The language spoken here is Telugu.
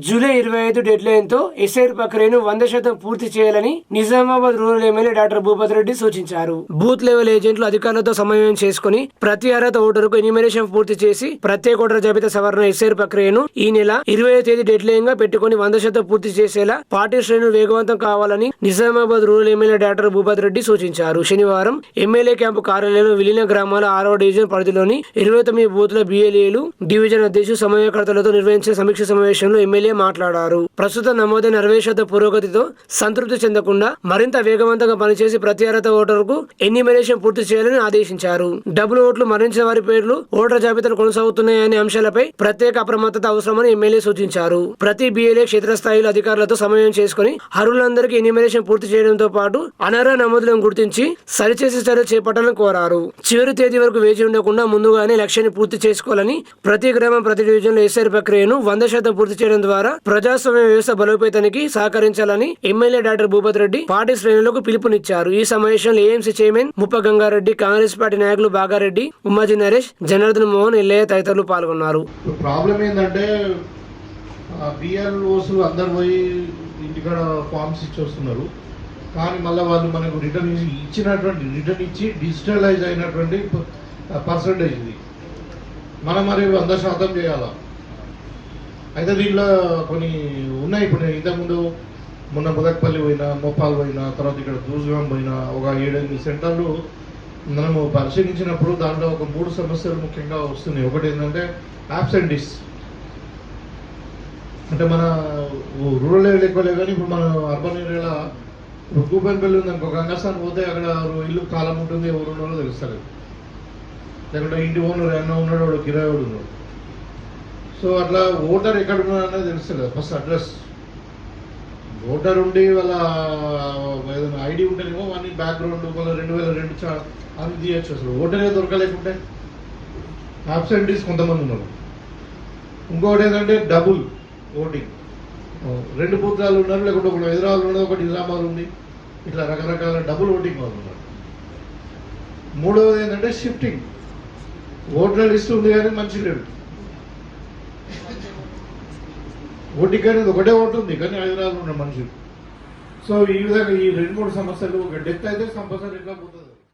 జూలై 25 డెడ్ లైన్ తో ఎస్ఐఆర్ ప్రక్రియను 100% పూర్తి చేయాలని Nizamabad rural MLA doctor Bhupathi Reddy సూచించారు. బూత్ లెవెల్ ఏజెంట్లు అధికారులతో సమన్వయం చేసుకుని ప్రతి అర్హత ఓటరుకు ఎన్యూమరేషన్ పూర్తి చేసి ప్రత్యేక ఓటర్ జాబితా సవరణ ఎస్ఐఆర్ ప్రక్రియను ఈ నెల 25వ తేదీ డెడ్ లైన్ గా పెట్టుకుని 100% పూర్తి చేసేలా పార్టీ శ్రేణులు వేగవంతం కావాలని Nizamabad rural MLA doctor Bhupathi Reddy సూచించారు. శనివారం ఎమ్మెల్యే క్యాంపు కార్యాలయంలో విలీన గ్రామాల 6వ డివిజన్ పరిధిలోని 29 బూత్ల బిఎల్ఏలు డివిజన్ అధ్యక్షులు సమన్వయకర్తలతో నిర్వహించిన సమీక్ష సమావేశంలో ఎమ్మెల్యే మాట్లాడారు. ప్రస్తుతం నమోదైన 60% పురోగతితో సంతృప్తి చెందకుండా మరింత వేగవంతంగా పనిచేసి ప్రతి అర్హత ఓటరుకు ఎన్యూమరేషన్ పూర్తి చేయాలని ఆదేశించారు. డబుల్ ఓట్లు మరణించిన వారి పేర్లు ఓటర్ జాబితాలు కొనసాగుతున్నాయనే అంశాలపై ప్రత్యేక అప్రమత్తత అవసరమని ఎమ్మెల్యే సూచించారు. ప్రతి బిఎల్ఏ క్షేత్రస్థాయిలో అధికారులతో సమన్వయం చేసుకుని అర్హులందరికీ ఎన్యూమరేషన్ పూర్తి చేయడంతో పాటు అనర్హ నమోదులను గుర్తించి సరిచేసే చర్యలు చేపట్టాలని కోరారు. చివరి తేదీ వరకు వేచి ఉండకుండా ముందుగానే లక్ష్యాన్ని పూర్తి చేసుకోవాలని ప్రతి గ్రామం ప్రతి డివిజన్లో ఎస్ఐఆర్ ప్రక్రియను 100% పూర్తి చేయడం ద్వారా ప్రజాస్వామ్య వ్యవస్థ బలోపేతానికి సహకరించాలని MLA doctor Bhupathi Reddy party శ్రేణులకు పిలుపునిచ్చారు. ఈ సమావేశంలో ఏఎంసీ చైర్మన్ ముప్ప గంగారెడ్డి, కాంగ్రెస్ పార్టీ నాయకులు బాగారెడ్డి, ఉమ్మాజీ నరేష్, జనార్దన్ మోహన్, ఎల్లయ్య తదితరులు పాల్గొన్నారు. ప్రాబ్లం ఏంటంటే బిఎల్ఓస్ అందరు పోయి ఇంటికాడ ఫార్మ్స్ ఇచ్చి వస్తున్నారు. కానీ మళ్ళీ వాళ్ళు మనకు రిటర్న్ ఇచ్చి డిజిటలైజ్ అయినటువంటి పర్సంటేజ్ ఇది మనం మరి 100% చేయాలా. అయితే దీంట్లో కొన్ని ఉన్నాయి. ఇప్పుడు నేను ఇంతకుముందు మొన్న ముదక్పల్లి పోయినా, మోపాల్ పోయినా, తర్వాత ఇక్కడ దూసుగాం పోయినా, ఒక 7-8 సెంటర్లు మనము పరిశీలించినప్పుడు దాంట్లో ఒక 3 సమస్యలు ముఖ్యంగా వస్తున్నాయి. ఒకటి ఏంటంటే యాబ్సెంటీస్. అంటే మన రూరల్ ఏరియా ఎక్కువ లేదు కానీ ఇప్పుడు మన అర్బన్ ఏరియాలో కూపన్పల్లి ఉంది అనుకో, గంగాస్థాన్ పోతే అక్కడ ఇల్లు కాలం ఉంటుంది, ఎవరు ఉన్నారో తెలుస్తలేదు. లేకుంటే ఇంటి ఓనర్ ఎన్నో ఉన్నాడు, వాడు కిరాయి వాడు ఉన్నాడు. సో అట్లా ఓటర్ ఎక్కడ ఉన్నాడు అనేది తెలుస్తలేదు. ఫస్ట్ అడ్రస్ ఓటర్ ఉండి వాళ్ళ ఏదైనా ఐడి ఉంటేనేమో వాడిని బ్యాక్గ్రౌండ్ మళ్ళీ 2002 అది తీయచ్చు. అసలు ఓటరే దొరకలేకుంటే అబ్సెంటీస్ కొంతమంది ఉన్నారు. ఇంకొకటి ఏంటంటే డబుల్ ఓటింగ్, 2 బూత్రాలు ఉన్నారు, లేకుంటే ఒకటి హైదరాబాద్ ఉన్నది, ఒకటి నిజామాబాద్ ఉంది. ఇట్లా రకరకాల డబుల్ ఓటింగ్ వాళ్ళు ఉన్నారు. మూడవది ఏంటంటే షిఫ్టింగ్. ఓటర్ లిస్ట్ ఉంది కానీ మంచి లేడు. ఓటింగ్ అనేది ఒకటే ఓటు ఉంది కానీ హైదరాబాద్ ఉన్న మనుషులు. సో ఈ విధంగా ఈ 2-3 సమస్యలు, ఒక డెత్ అయితే కంపల్సరీ ఎట్లా పోతుంది.